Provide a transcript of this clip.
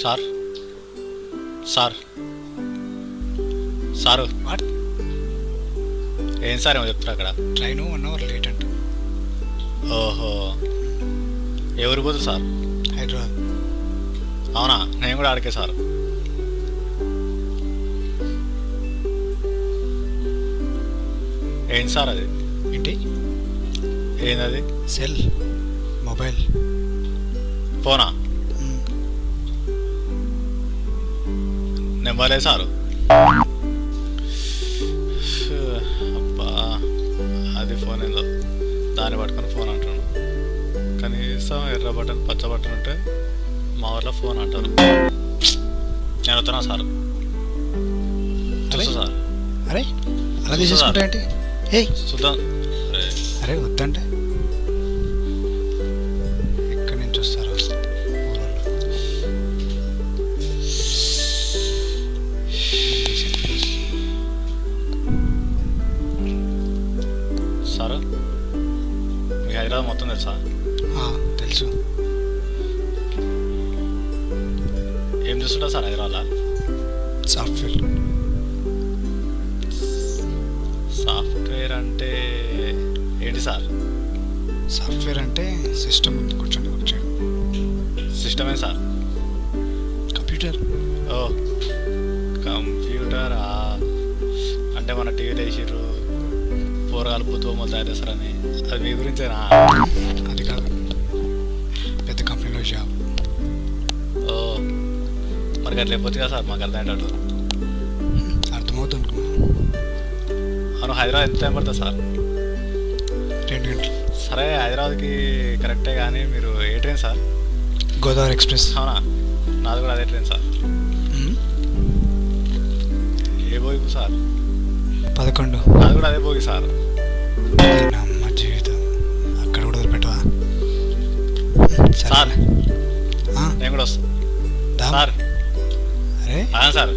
Sir sir sir what? ఏం sir ఏమో చెప్తారు అక్కడ. ట్రైన్ 1 hour లేట్ అంట. ఓహో, ఎవరు పోతుంది సార్? హైదరాబాద్. అవునా, నేను కూడా ఆడికే సార్. ఏంటి సార్ అది? ఏంటి? ఏందది? సెల్ మొబైల్ ఫోనా? నెంబర్లే సారు. అబ్బా, అది ఫోన్ ఏందో దాన్ని పట్టుకొని ఫోన్ అంటాను. కనీసం ఎర్ర బటన్ పచ్చ బటన్ ఉంటే మా ఊర్లో ఫోన్ అంటారు. నేను వస్తున్నా సార్. చూస్తా సార్. అరే అలా తీసేసుకుంటా ఏంటి? ఏ చూద్దాం. అరే వద్దంటే ఎక్కడి నుంచి వస్తారు సార్? మీ హైదరాబాద్ మొత్తం తెలుసా? తెలుసు. ఏం చూస్తుంటా సార్ హైదరాబాద్లో? సాఫ్ట్వేర్. సాఫ్ట్వేర్ అంటే ఏంటి సార్? సాఫ్ట్వేర్ అంటే సిస్టమ్ ముందు కూర్చొని వర్క్ చేయడం. సిస్టమే సార్? కంప్యూటర్. ఓ కంప్యూటరా? అంటే మన టీవీలో వేసిర్రు పూరగాలు బుద్ధుబొమ్మలు తయారు చేస్తారని, అది మీ గురించేనా? అది కాదు, పెద్ద కంపెనీలో జాబ్. ఓ మరి అట్లా లేకపోతే కదా సార్ మాకు అర్థమయ్యేటట్టు. అర్థమవుతుంది అనుకున్నాను. అవును, హైదరాబాద్ ఎంత టైం పడుతుంది సార్? 2 గంటలు. సరే, హైదరాబాద్కి కరెక్టే, కానీ మీరు ఏ ట్రైన్ సార్? గోదావరి ఎక్స్ప్రెస్. అవునా, నాది కూడా అదే ట్రైన్ సార్. ఏ బోగి సార్? 11. అది కూడా అదే బోగి సార్. మా జీవితం అక్కడ కూడా వదిలిపెట్టవా సార్? నేను కూడా వస్తాను సార్. అరే సార్